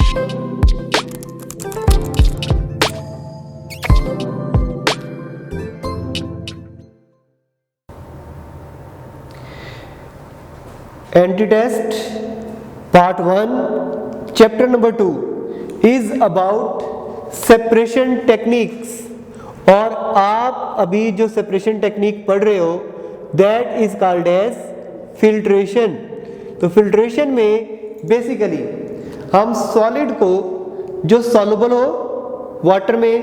Anti-test part 1 chapter number 2 is about separation techniques. और आप अभी जो सेपरेशन टेक्निक पढ़ रहे हो that is called as filtration. तो फिल्ट्रेशन में बेसिकली हम सॉलिड को जो सॉल्युबल हो वाटर में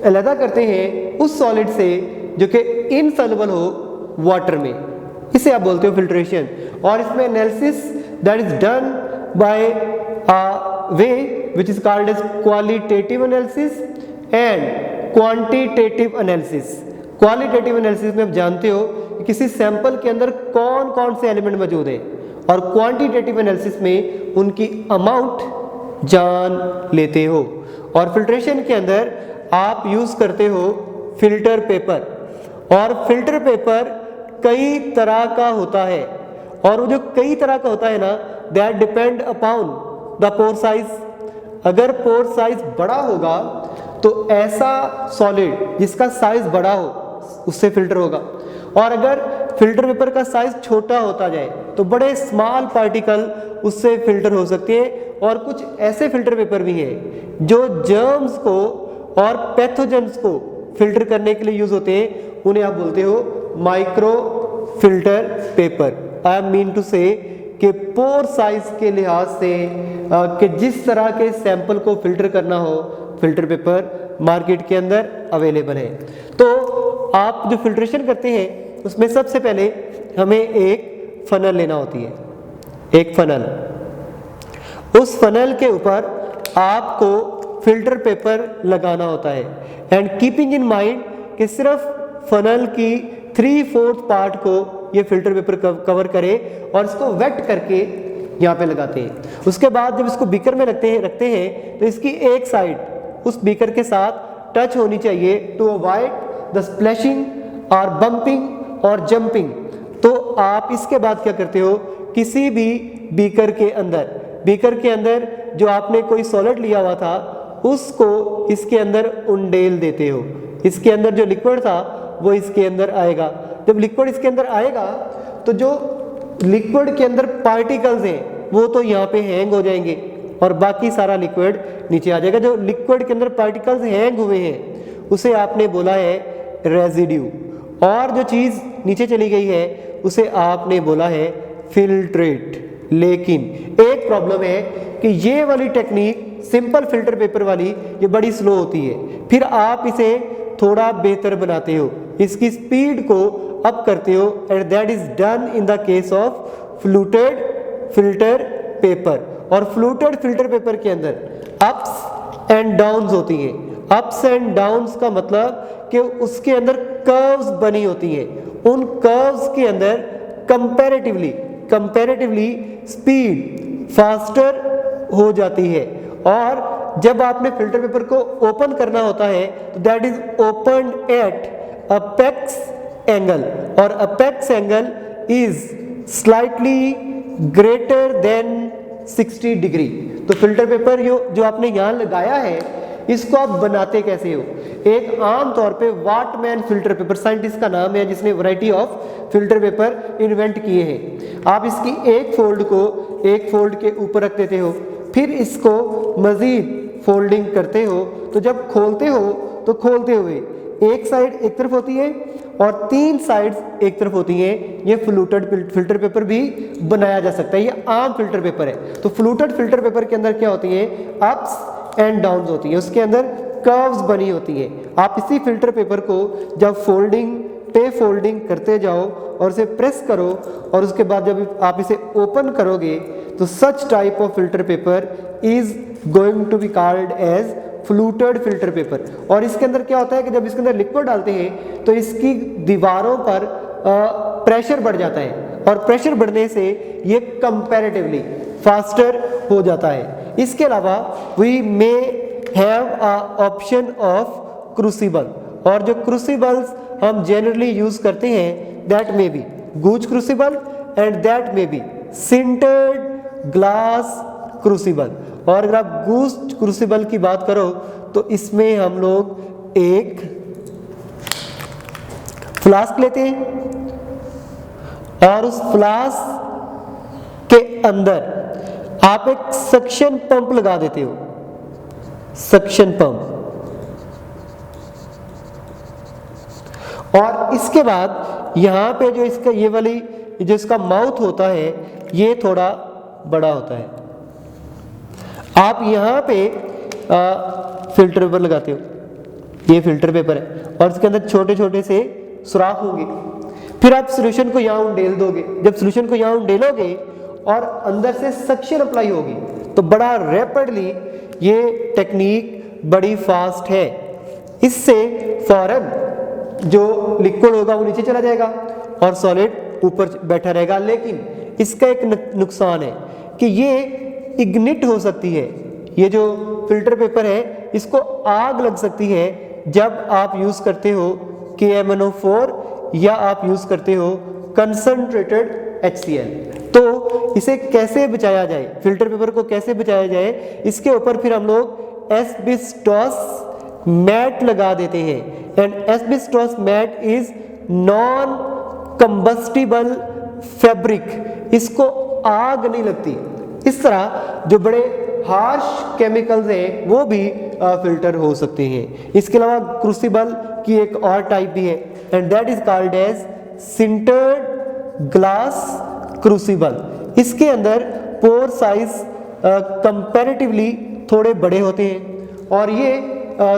अलग करते हैं उस सॉलिड से जो कि इनसॉल्युबल हो वाटर में, इसे आप बोलते हो फिल्ट्रेशन। और इसमें analysis that is done by way which is called as qualitative analysis and quantitative analysis. Qualitative analysis में आप जानते हो कि किसी सैंपल के अंदर कौन कौन से एलिमेंट मौजूद है, और क्वांटिटेटिव एनालिसिस में उनकी अमाउंट जान लेते हो। और फिल्ट्रेशन के अंदर आप यूज करते हो फिल्टर पेपर, और फिल्टर पेपर कई तरह का होता है, और वो जो कई तरह का होता है ना that depend upon the pore size. अगर पोर साइज बड़ा होगा तो ऐसा सॉलिड जिसका साइज बड़ा हो उससे फिल्टर होगा, और अगर फिल्टर पेपर का साइज छोटा होता जाए तो बड़े स्मॉल पार्टिकल उससे फिल्टर हो सकते हैं। और कुछ ऐसे फिल्टर पेपर भी हैं जो जर्म्स को और पैथोजेंस को फिल्टर करने के लिए यूज होते हैं, उन्हें आप बोलते हो micro filter paper. I mean to say कि पोर साइज के लिहाज से कि जिस तरह के सैंपल को फिल्टर करना हो फिल्टर पेपर मार्केट के अंदर अवेलेबल है। तो आप जो फिल्ट्रेशन करते हैं उसमें सबसे पहले हमें एक फनल लेना होती है, एक फनल। उस फनल के ऊपर आपको फिल्टर पेपर लगाना होता है, एंड कीपिंग इन माइंड कि सिर्फ फनल की 3/4 पार्ट को ये फिल्टर पेपर कवर करे, और इसको वेट करके यहाँ पे लगाते हैं। उसके बाद जब इसको बीकर में रखते हैं तो इसकी एक साइड उस बीकर के साथ टच होनी चाहिए टू अवॉइड द स्प्लैशिंग और बम्पिंग और जंपिंग। तो आप इसके बाद क्या करते हो, किसी भी बीकर के अंदर जो आपने कोई सॉलिड लिया हुआ था उसको इसके अंदर उंडेल देते हो। इसके अंदर जो लिक्विड था वो इसके अंदर आएगा। जब लिक्विड इसके अंदर आएगा तो जो लिक्विड के अंदर पार्टिकल्स हैं वो तो यहाँ पे हैंग हो जाएंगे और बाकी सारा लिक्विड नीचे आ जाएगा। जो लिक्विड के अंदर पार्टिकल्स हैंग हुए हैं उसे आपने बोला है रेजिड्यू, और जो चीज़ नीचे चली गई है उसे आपने बोला है फिल्ट्रेट। लेकिन एक प्रॉब्लम है कि ये वाली टेक्निक सिंपल फिल्टर पेपर वाली ये बड़ी स्लो होती है। फिर आप इसे थोड़ा बेहतर बनाते हो, इसकी स्पीड को अप करते हो, and that is done in the case of fluted filter paper. और फ्लूटेड फिल्टर पेपर के अंदर अप्स एंड डाउन्स होती हैं। अप्स एंड डाउन्स का मतलब कि उसके अंदर कर्व्स बनी होती हैं, उन कर्व्स के अंदर कंपैरेटिवली स्पीड फास्टर हो जाती है। और जब आपने फिल्टर पेपर को ओपन करना होता है तो that is open at apex angle, और apex angle is slightly greater than 60 degree. तो फिल्टर पेपर जो आपने यहाँ लगाया है इसको आप बनाते कैसे हो। एक आम तौर पे वाटमैन फिल्टर पेपर साइंटिस्ट का नाम है जिसने variety of filter paper invent किए हैं। आप इसकी एक फोल्ड को एक फोल्ड के ऊपर रख देते हो, फिर इसको मजीद फोल्डिंग करते हो, तो जब खोलते हो तो खोलते हुए एक साइड एक तरफ होती है और 3 साइड्स एक तरफ होती हैं। ये फ्लूटेड फिल्टर पेपर भी बनाया जा सकता है, ये आम फिल्टर पेपर है। तो फ्लूटेड फिल्टर पेपर के अंदर क्या होती है, अप्स एंड डाउन्स होती है, उसके अंदर कर्व्स बनी होती है। आप इसी फिल्टर पेपर को जब फोल्डिंग करते जाओ और उसे प्रेस करो, और उसके बाद जब आप इसे ओपन करोगे तो such type of filter paper is going to be called as fluted filter paper. और इसके अंदर क्या होता है कि जब इसके अंदर लिक्विड डालते हैं तो इसकी दीवारों पर प्रेशर बढ़ जाता है, और प्रेशर बढ़ने से ये कंपैरेटिवली फास्टर हो जाता है। इसके अलावा we may have a option of crucible, और जो क्रूसिबल्स हम जनरली यूज करते हैं that may be Gooch crucible and that may be sintered glass crucible. और अगर आप गूस क्रूसिबल की बात करो तो इसमें हम लोग एक फ्लास्क लेते हैं और उस फ्लास्क के अंदर आप एक सक्शन पंप लगा देते हो, सक्शन पंप। और इसके बाद यहाँ पे जो इसका ये वाली जो इसका माउथ होता है ये थोड़ा बड़ा होता है। आप यहाँ पे फिल्टर पेपर लगाते हो, ये फिल्टर पेपर है और इसके अंदर छोटे छोटे से सुराख होंगे। फिर आप सॉल्यूशन को यहाँ उंडेल दोगे। जब सॉल्यूशन को यहाँ उंडेलोगे और अंदर से सक्शन अप्लाई होगी तो बड़ा रैपिडली ये टेक्निक बड़ी फास्ट है। इससे फौरन जो लिक्विड होगा वो नीचे चला जाएगा और सॉलिड ऊपर बैठा रहेगा। लेकिन इसका एक नुकसान है कि ये इग्निट हो सकती है। ये जो फिल्टर पेपर है इसको आग लग सकती है जब आप यूज करते हो KMnO4 या आप यूज करते हो कंसंट्रेटेड HCl। तो इसे कैसे बचाया जाए, फिल्टर पेपर को कैसे बचाया जाए, इसके ऊपर फिर हम लोग एस्बेस्टोस मैट लगा देते हैं। And asbestos mat is non combustible fabric, इसको आग नहीं लगती। इस तरह जो बड़े हार्श केमिकल्स हैं वो भी फिल्टर हो सकते हैं। इसके अलावा क्रूसिबल की एक और टाइप भी है and that is called as sintered glass crucible. इसके अंदर पोर साइज कंपैरेटिवली थोड़े बड़े होते हैं और ये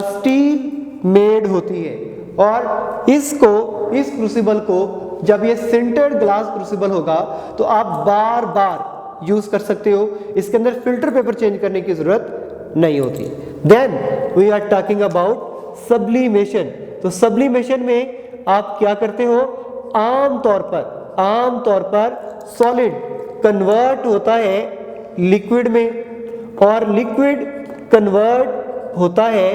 स्टील मेड होती है। और इस क्रूसिबल को जब ये सिंटर्ड ग्लास क्रूसिबल होगा तो आप बार बार यूज कर सकते हो। इसके अंदर फिल्टर पेपर चेंज करने की जरूरत नहीं होती। Then we are talking about sublimation. तो सब्लिमेशन में आप क्या करते हो, आमतौर पर सॉलिड कन्वर्ट होता है लिक्विड में और लिक्विड कन्वर्ट होता है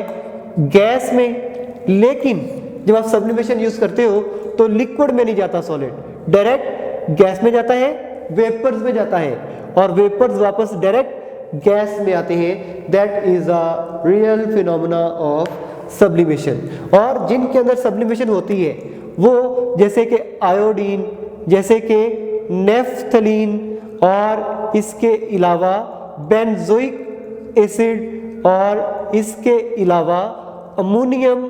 गैस में। लेकिन जब आप सब्लिमेशन यूज करते हो तो लिक्विड में नहीं जाता सॉलिड, डायरेक्ट गैस में जाता है, वेपर्स में जाता है और वेपर्स वापस डायरेक्ट गैस में आते हैं। That is a real phenomena of sublimation. और जिनके अंदर सब्लिमेशन होती है वो जैसे कि आयोडीन, जैसे कि नेफ्थलीन और इसके अलावा बेंजोइक एसिड और इसके अलावा अमोनियम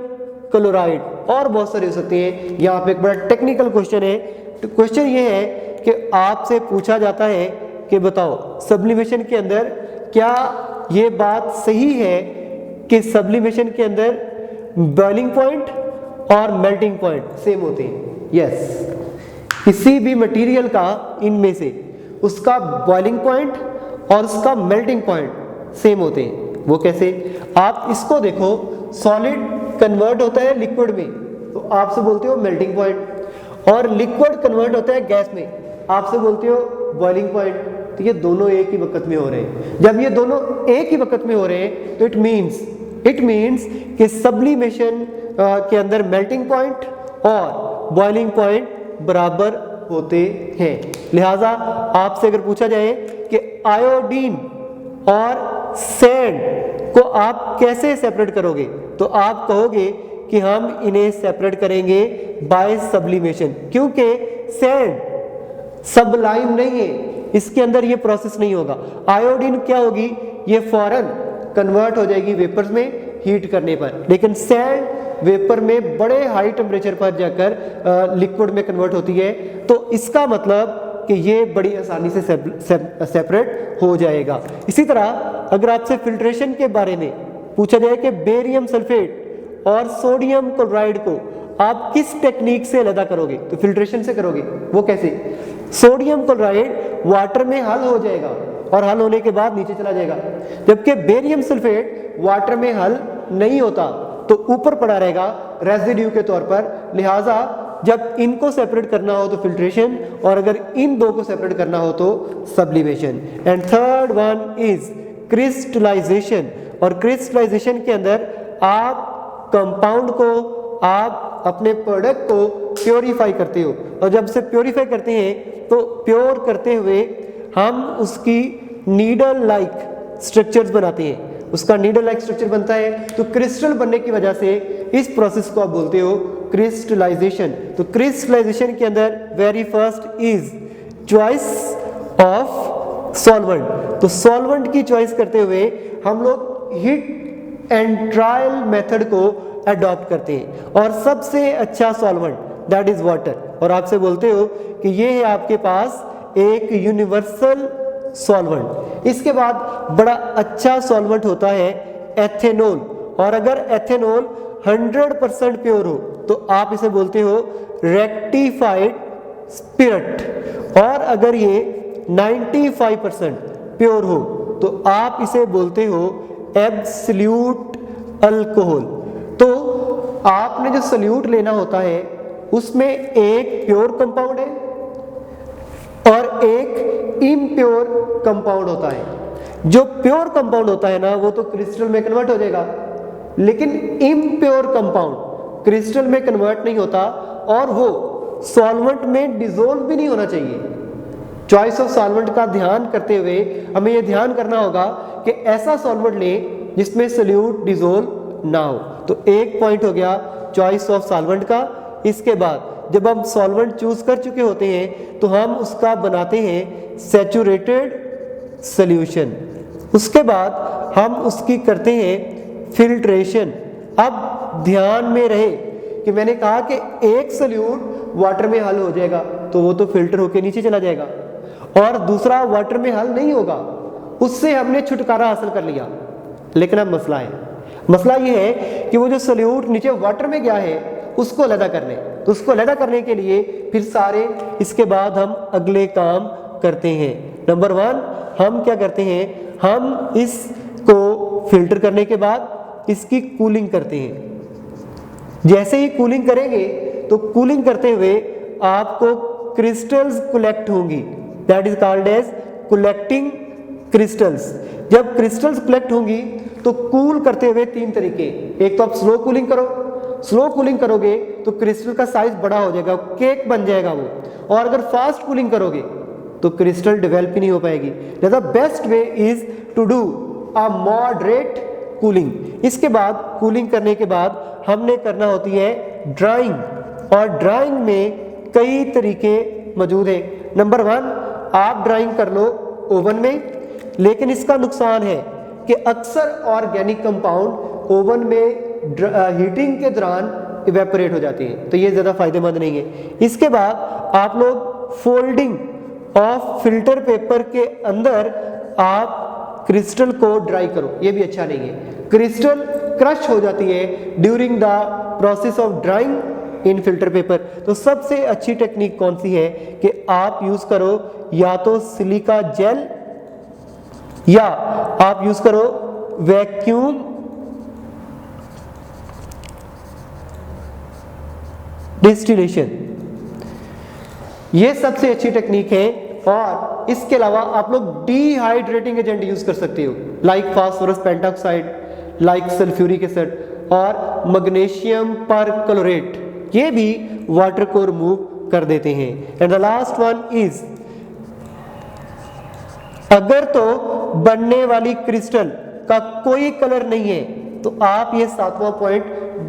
क्लोराइड और बहुत सारे हो सकते हैं। यहाँ पे एक बड़ा टेक्निकल क्वेश्चन है। तो क्वेश्चन ये है कि आपसे पूछा जाता है कि बताओ सब्लिमेशन के अंदर क्या ये बात सही है कि सब्लिमेशन के अंदर बॉइलिंग पॉइंट और मेल्टिंग पॉइंट सेम होते हैं? यस, किसी भी मटेरियल का इनमें से उसका बॉइलिंग पॉइंट और उसका मेल्टिंग पॉइंट सेम होते हैं। वो कैसे? आप इसको देखो, सॉलिड कन्वर्ट होता है लिक्विड में तो आपसे बोलते हो मेल्टिंग पॉइंट, और लिक्विड कन्वर्ट होता है गैस में, आपसे बोलते हो बॉइलिंग पॉइंट। तो ये दोनों एक ही वक्त में हो रहे हैं। जब ये दोनों एक ही वक्त में हो रहे हैं तो इट मीन्स कि सब्लिमेशन के अंदर मेल्टिंग पॉइंट और बॉइलिंग पॉइंट बराबर होते हैं। लिहाजा आपसे अगर पूछा जाए कि आयोडीन और सैंड को आप कैसे सेपरेट करोगे तो आप कहोगे कि हम इन्हें सेपरेट करेंगे बाय सब्लिमेशन, क्योंकि सैंड सबलाइम नहीं है, इसके अंदर ये प्रोसेस नहीं होगा। आयोडीन क्या होगी, ये फौरन कन्वर्ट हो जाएगी वेपर्स में हीट करने पर, लेकिन सैंड वेपर में बड़े हाई टेम्परेचर पर जाकर लिक्विड में कन्वर्ट होती है। तो इसका मतलब कि ये बड़ी आसानी से सेपरेट हो जाएगा। इसी तरह अगर आपसे फिल्ट्रेशन के बारे में पूछा जाए कि बेरियम सल्फेट और सोडियम क्लोराइड को आप किस टेक्निक से अलग करोगे तो फिल्ट्रेशन से करोगे। वो कैसे? सोडियम क्लोराइड वाटर में हल हो जाएगा और हल होने के बाद नीचे चला जाएगा, जबकि बेरियम सल्फेट वाटर में हल नहीं होता तो ऊपर पड़ा रहेगा रेजिड्यू के तौर पर। लिहाजा जब इनको सेपरेट करना हो तो फिल्ट्रेशन, और अगर इन दो को सेपरेट करना हो तो sublimation. And third one is crystallization. और क्रिस्टलाइजेशन के अंदर आप कंपाउंड को, आप अपने प्रोडक्ट को प्योरीफाई करते हो, और जब से प्योरीफाई करते हैं तो प्योर करते हुए हम उसकी नीडल लाइक स्ट्रक्चर्स बनाते हैं, उसका नीडल लाइक स्ट्रक्चर बनता है, तो क्रिस्टल बनने की वजह से इस प्रोसेस को आप बोलते हो क्रिस्टलाइजेशन। तो क्रिस्टलाइजेशन के अंदर very first is choice of solvent. तो सॉल्वेंट की चॉइस करते हुए हम लोग हिट एंड ट्रायल मेथड को अडॉप्ट करते हैं, और सबसे अच्छा सॉल्वेंट दैट इज वाटर। और आपसे बोलते हो कि ये है आपके पास एक यूनिवर्सल सॉल्वेंट। इसके बाद बड़ा अच्छा सॉल्वेंट होता है एथेनॉल, और अगर एथेनॉल 100% प्योर हो तो आप इसे बोलते हो रेक्टिफाइड स्पिरिट, और अगर ये 95% प्योर हो तो आप इसे बोलते हो एब्सोल्यूट अल्कोहल। तो आपने जो सॉल्यूट लेना होता है उसमें एक प्योर कंपाउंड है और एक इम्प्योर कंपाउंड होता है। जो प्योर कंपाउंड होता है ना वो तो क्रिस्टल में कन्वर्ट हो जाएगा, लेकिन इम्प्योर कंपाउंड क्रिस्टल में कन्वर्ट नहीं होता, और वो सॉल्वेंट में डिसॉल्व भी नहीं होना चाहिए। चॉइस ऑफ सॉल्वेंट का ध्यान करते हुए हमें यह ध्यान करना होगा कि ऐसा सॉल्वेंट लें जिसमें सॉल्यूट डिसॉल्व ना हो। तो एक पॉइंट हो गया चॉइस ऑफ सॉल्वेंट का। इसके बाद जब हम सॉल्वेंट चूज कर चुके होते हैं तो हम उसका बनाते हैं सैचुरेटेड सॉल्यूशन। उसके बाद हम उसकी करते हैं फिल्ट्रेशन। अब ध्यान में रहे कि मैंने कहा कि एक सॉल्यूट वाटर में हल हो जाएगा तो वो तो फिल्टर होके नीचे चला जाएगा, और दूसरा वाटर में हल नहीं होगा, उससे हमने छुटकारा हासिल कर लिया। लेकिन अब मसला ये है कि वो जो सॉल्यूट नीचे वाटर में गया है उसको अलग करने, तो उसको अलग करने के लिए फिर सारे इसके बाद हम अगले काम करते हैं। नंबर 1 हम क्या करते हैं, हम इसको फिल्टर करने के बाद इसकी कूलिंग करते हैं। जैसे ही कूलिंग करेंगे तो कूलिंग करते हुए आपको क्रिस्टल्स कलेक्ट होंगी, that is called as collecting crystals. जब क्रिस्टल्स कलेक्ट होंगी तो कूल करते हुए 3 तरीके, एक तो आप स्लो कूलिंग करो, स्लो कूलिंग करोगे तो क्रिस्टल का साइज बड़ा हो जाएगा, केक बन जाएगा वो, और अगर फास्ट कूलिंग करोगे तो क्रिस्टल डेवलप ही नहीं हो पाएगी। The best way is to do a moderate cooling. इसके बाद कूलिंग करने के बाद हमने करना होती है ड्राइंग, और ड्राइंग में कई तरीके मौजूद हैं। नंबर 1 आप ड्राइंग कर लो ओवन में, लेकिन इसका नुकसान है कि अक्सर ऑर्गेनिक कंपाउंड ओवन में हीटिंग के दौरान इवेपोरेट हो जाते हैं, तो ये ज़्यादा फायदेमंद नहीं है। इसके बाद आप लोग फोल्डिंग ऑफ फिल्टर पेपर के अंदर आप क्रिस्टल को ड्राई करो, ये भी अच्छा नहीं है। क्रिस्टल क्रश हो जाती है during the process of drawing in filter paper. तो सबसे अच्छी टेक्निक कौन सी है कि आप यूज करो या तो सिलिका जेल या आप यूज करो वैक्यूम डिस्टिलेशन, ये सबसे अच्छी टेक्निक है। और इसके अलावा आप लोग डिहाइड्रेटिंग एजेंट यूज कर सकते हो, like phosphorus pentoxide, like sulphuric acid और मैग्नीशियम परक्लोरेट, ये भी वाटर को रिमूव कर देते हैं। And the last one is, अगर तो बनने वाली क्रिस्टल का कोई कलर नहीं है तो आप ये 7वां पॉइंट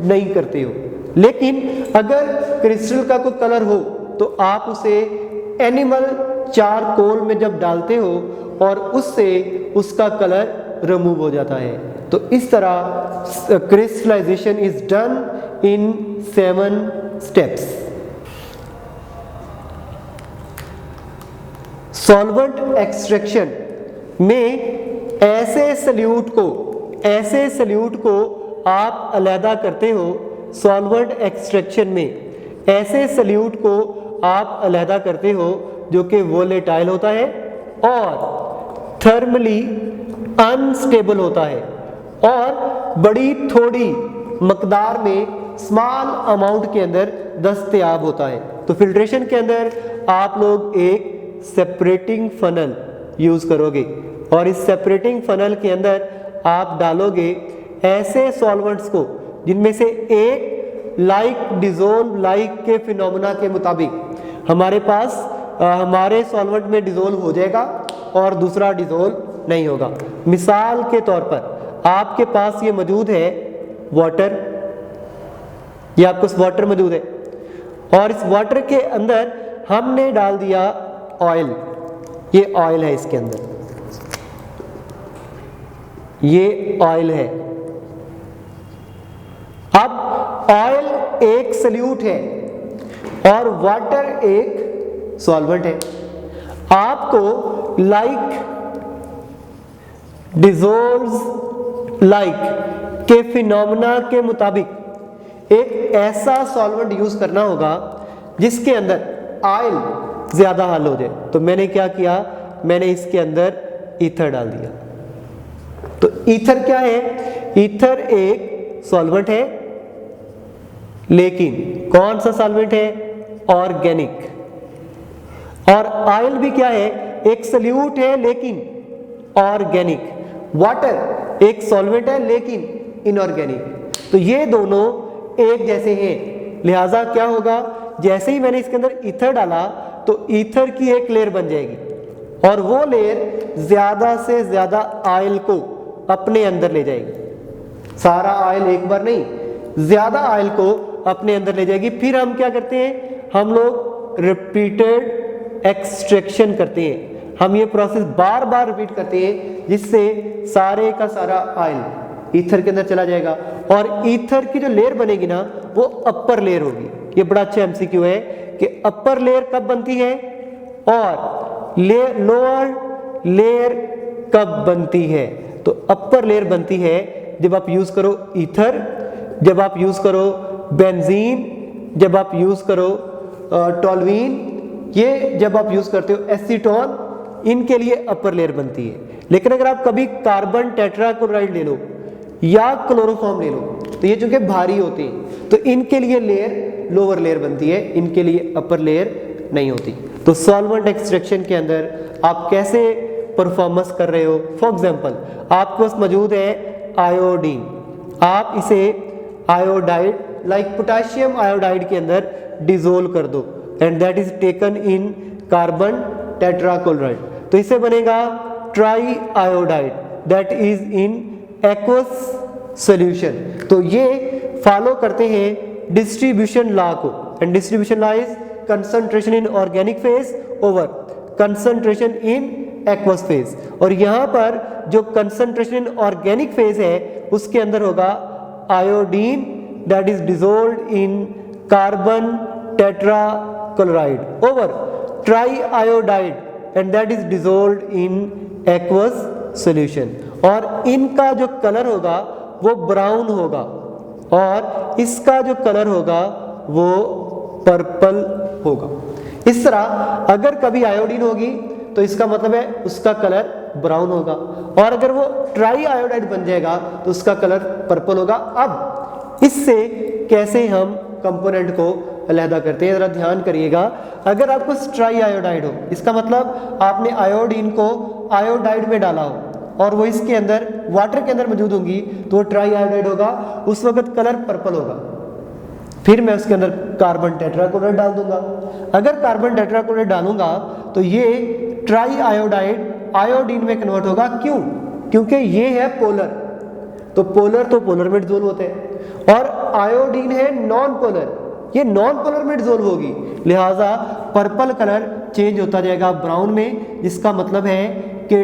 नहीं करते हो, लेकिन अगर क्रिस्टल का कोई कलर हो तो आप उसे एनिमल चारकोल में जब डालते हो और उससे उसका कलर रिमूव हो जाता है। तो इस तरह crystallization is done in 7 steps. Solvent extraction में ऐसे सल्यूट को आप अलहदा करते हो। सॉल्वेंट एक्सट्रैक्शन में ऐसे सल्यूट को आप अलहदा करते हो जो कि वोलेटाइल होता है और थर्मली अनस्टेबल होता है और बड़ी थोड़ी मकदार में स्मॉल अमाउंट के अंदर दस्तयाब होता है। तो फिल्ट्रेशन के अंदर आप लोग एक सेपरेटिंग फनल यूज करोगे और इस सेपरेटिंग फनल के अंदर आप डालोगे ऐसे सॉल्वेंट्स को जिनमें से एक लाइक डिसॉल्व लाइक के फिनोमेना के मुताबिक हमारे पास हमारे सॉल्वेंट में डिसॉल्व हो जाएगा और दूसरा डिसॉल्व नहीं होगा। मिसाल के तौर पर आपके पास ये मौजूद है वाटर, ये आपको वाटर मौजूद है और इस वाटर के अंदर हमने डाल दिया ऑयल, ये ऑयल है, इसके अंदर ये ऑयल है। अब ऑयल एक सॉल्यूट है और वाटर एक सॉल्वेंट है। आपको लाइक डिसॉल्व्स लाइक के फिनोमेना के मुताबिक एक ऐसा सॉल्वेंट यूज करना होगा जिसके अंदर ऑयल ज्यादा हल हो जाए। तो मैंने क्या किया, मैंने इसके अंदर ईथर डाल दिया। तो ईथर क्या है, ईथर एक सॉल्वेंट है, लेकिन कौन सा सॉल्वेंट है, ऑर्गेनिक। और ऑयल भी क्या है, एक सॉल्यूट है लेकिन ऑर्गेनिक। वाटर एक सॉल्वेंट है लेकिन इनऑर्गेनिक। तो ये दोनों एक जैसे हैं, लिहाजा क्या होगा, जैसे ही मैंने इसके अंदर ईथर डाला तो ईथर की एक लेयर बन जाएगी और वो लेयर ज्यादा से ज्यादा ऑयल को अपने अंदर ले जाएगी। सारा ऑयल एक बार नहीं, ज्यादा ऑयल को अपने अंदर ले जाएगी। फिर हम क्या करते हैं, हम लोग रिपीटेड एक्सट्रैक्शन करते हैं। हम ये प्रोसेस बार बार रिपीट करते हैं जिससे सारे का सारा ऑयल ईथर के अंदर चला जाएगा और ईथर की जो लेयर बनेगी ना वो अपर लेयर होगी। ये बड़ा अच्छा एमसीक्यू है कि अपर लेयर कब बनती है और लोअर लेयर कब बनती है। तो अपर लेयर बनती है जब आप यूज करो ईथर, जब आप यूज करो बेंजीन, जब आप यूज करो टोल्यूइन, ये जब आप यूज करते हो एसीटोन, इनके लिए अपर लेयर बनती है। लेकिन अगर आप कभी कार्बन टेट्राक्लोराइड ले लो या क्लोरोफॉर्म ले लो तो ये चूंकि भारी होते हैं तो इनके लिए लेयर लोअर लेयर बनती है, इनके लिए अपर लेयर नहीं होती। तो सॉल्वेंट एक्सट्रैक्शन के अंदर आप कैसे परफॉर्मेंस कर रहे हो, फॉर एग्जांपल आपके पास मौजूद है आयोडीन, आप इसे आयोडाइड लाइक पोटेशियम आयोडाइड के अंदर डिसोल्व कर दो and that is taken in carbon tetrachloride, तो इससे बनेगा try iodide that is in aqueous solution. तो ये फॉलो करते हैं डिस्ट्रीब्यूशन लॉ को and distribution law is concentration in organic phase over concentration in aqueous phase. और यहां पर जो कंसंट्रेशन इन ऑर्गेनिक फेज है उसके अंदर होगा iodine that is dissolved in carbon tetrachloride over try iodide and that is dissolved in aqueous solution. और इनका जो कलर होगा वो ब्राउन होगा और इसका जो कलर होगा वो पर्पल होगा। इस तरह अगर कभी आयोडीन होगी तो इसका मतलब है उसका कलर ब्राउन होगा और अगर वो ट्राई आयोडाइड बन जाएगा तो उसका कलर पर्पल होगा। अब इससे कैसे हम कंपोनेंट को अलहदा करते हैं, जरा ध्यान करिएगा। अगर आपको ट्राई आयोडाइड हो, इसका मतलब आपने आयोडीन को आयोडाइड में डाला हो और वो इसके अंदर वाटर के अंदर मौजूद होंगी तो वो ट्राई आयोडाइड होगा, उस वक्त कलर पर्पल होगा। फिर मैं उसके अंदर कार्बन टेट्राक्लोराइड डाल दूंगा। अगर कार्बन टेट्राक्लोराइड डालूंगा तो ये ट्राई आयोडाइड आयोडीन में कन्वर्ट होगा। क्यों? क्योंकि ये है पोलर, तो पोलर में डिसॉल्व होते हैं और आयोडीन है नॉन पोलर, ये नॉन पोलर में डिसॉल्व होगी, लिहाजा पर्पल कलर चेंज होता जाएगा ब्राउन में, जिसका मतलब है कि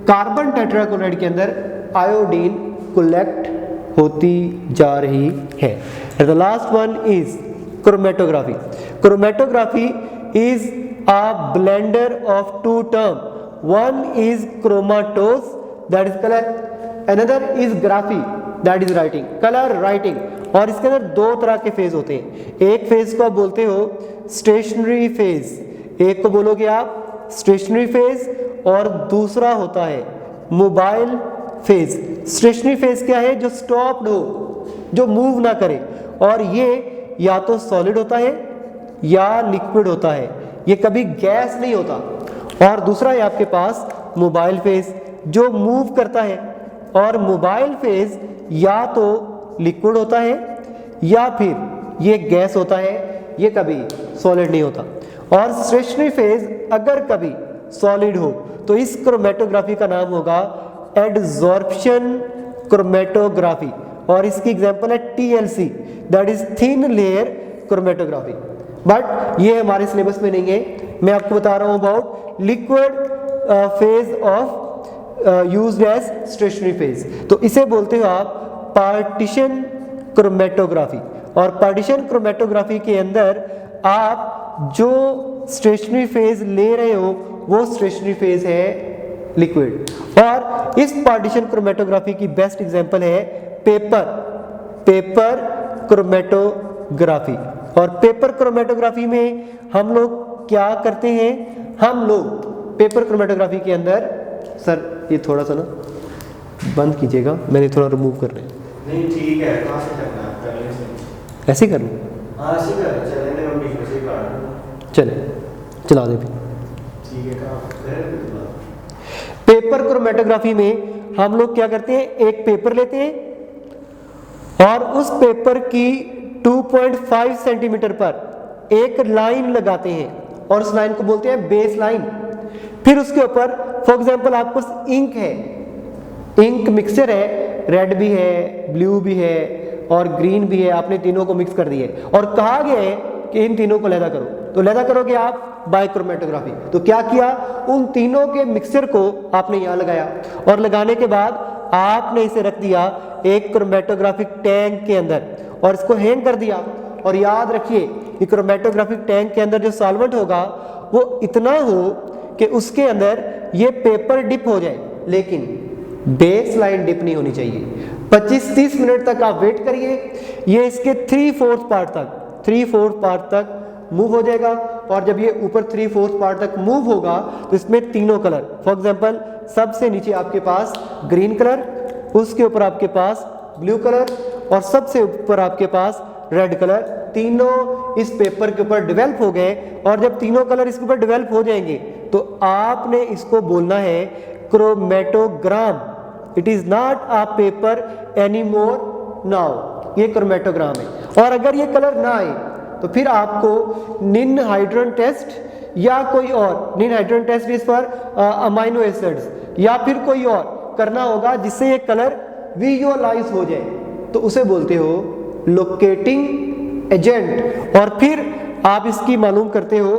कार्बन टेट्राक्लोराइड के अंदर आयोडीन कलेक्ट होती जा रही है। The last one is chromatography. Chromatography is a blender of two term, one is chromatos that is colour, another is graphy that is writing, colour writing. और इसके अंदर दो तरह के फेज होते हैं, एक फेज को आप बोलते हो स्टेशनरी फेज, एक को बोलोगे आप स्टेशनरी फेज और दूसरा होता है मोबाइल फेज। स्टेशनरी फेज क्या है? जो स्टॉप्ड हो, जो मूव ना करे, और ये या तो सॉलिड होता है या लिक्विड होता है, ये कभी गैस नहीं होता। और दूसरा है आपके पास मोबाइल फेज जो मूव करता है, और मोबाइल फेज या तो लिक्विड होता है या फिर ये गैस होता है, ये कभी सॉलिड नहीं होता। और स्टेशनरी फेज अगर कभी सॉलिड हो तो इस क्रोमेटोग्राफी का नाम होगा एडजॉर्प्शन क्रोमेटोग्राफी, और इसकी एग्जांपल है TLC, that is thin layer chromatography. But ये हमारे सिलेबस में नहीं है, मैं आपको बता रहा हूं about liquid phase of used as stationary phase. तो इसे बोलते हो आप पार्टीशन क्रोमेटोग्राफी, और पार्टीशन क्रोमेटोग्राफी के अंदर आप जो स्टेशनरी फेज ले रहे हो वो स्टेशनरी फेज है लिक्विड। और इस पार्टीशन क्रोमेटोग्राफी की बेस्ट एग्जांपल है पेपर क्रोमेटोग्राफी। और पेपर क्रोमेटोग्राफी में हम लोग क्या करते हैं, हम लोग पेपर क्रोमेटोग्राफी के अंदर, सर ये थोड़ा सा ना बंद कीजिएगा, मैंने थोड़ा रिमूव कर रहे हैं। नहीं ठीक है, कहाँ से करना है, कर लें से। ऐसे ही कर लूँ? हाँ ऐसे ही कर, चलेंगे हम बीच में से काट। चले चला दे फिर। ठीक है, कहाँ करें? पेपर क्रोमेटोग्राफी में हम लोग क्या करते हैं, एक पेपर लेते हैं और उस पेपर की 2.5 सेंटीमीटर पर एक लाइन लगाते हैं और उस लाइन को बोलते हैं बेस लाइन। फिर उसके ऊपर फॉर एग्जांपल आपको इंक है, इंक मिक्सचर है, रेड भी है, ब्लू भी है और ग्रीन भी है, आपने तीनों को मिक्स कर दिए और कहा गया है कि इन तीनों को लैदा करो। तो लैदा करोगे आप बाय क्रोमेटोग्राफी। तो क्या किया, उन तीनों के मिक्सचर को आपने यहाँ लगाया और लगाने के बाद आपने इसे रख दिया एक क्रोमेटोग्राफिक टैंक के अंदर और इसको हैंग कर दिया। और याद रखिए कि क्रोमेटोग्राफिक टैंक के अंदर जो सॉल्वेंट होगा वो इतना हो कि उसके अंदर ये पेपर डिप हो जाए, लेकिन बेस लाइन डिप नहीं होनी चाहिए। 25-30 मिनट तक आप वेट करिए, ये इसके 3/4 पार्ट तक मूव हो जाएगा। और जब ये ऊपर 3/4 पार्ट तक मूव होगा तो इसमें तीनों कलर, फॉर एग्जांपल सबसे नीचे आपके पास ग्रीन कलर, उसके ऊपर आपके पास ब्लू कलर और सबसे ऊपर आपके पास रेड कलर, तीनों इस पेपर के ऊपर डेवलप हो गए। और जब तीनों कलर इसके ऊपर डेवलप हो जाएंगे तो आपने इसको बोलना है chromatogram. It is not a paper any more now, ये क्रोमेटोग्राम है। और अगर ये कलर ना आए तो फिर आपको निन हाइड्रोजन टेस्ट या कोई और, ninhydrin test is for amino acids, या फिर कोई और करना होगा जिससे ये कलर विजुअलाइज हो जाए, तो उसे बोलते हो लोकेटिंग एजेंट। और फिर आप इसकी मालूम करते हो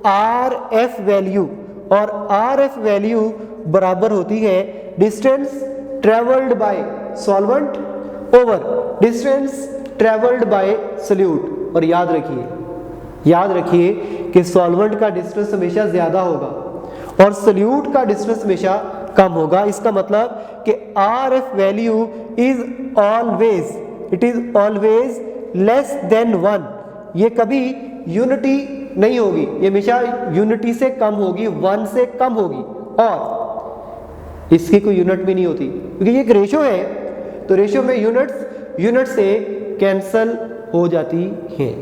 RF वैल्यू, और RF वैल्यू बराबर होती है distance travelled by solvent over distance travelled by solute. और याद रखिए कि सॉल्वेंट का डिस्टेंस हमेशा ज्यादा होगा और सोल्यूट का डिस्टेंस हमेशा कम होगा। इसका मतलब कि RF value it is always less than 1। ये कभी यूनिटी नहीं होगी, ये हमेशा यूनिटी से कम होगी, 1 से कम होगी। और इसकी कोई यूनिट भी नहीं होती क्योंकि ये एक रेशो है, तो रेशो में यूनिट से कैंसल हो जाती हैं।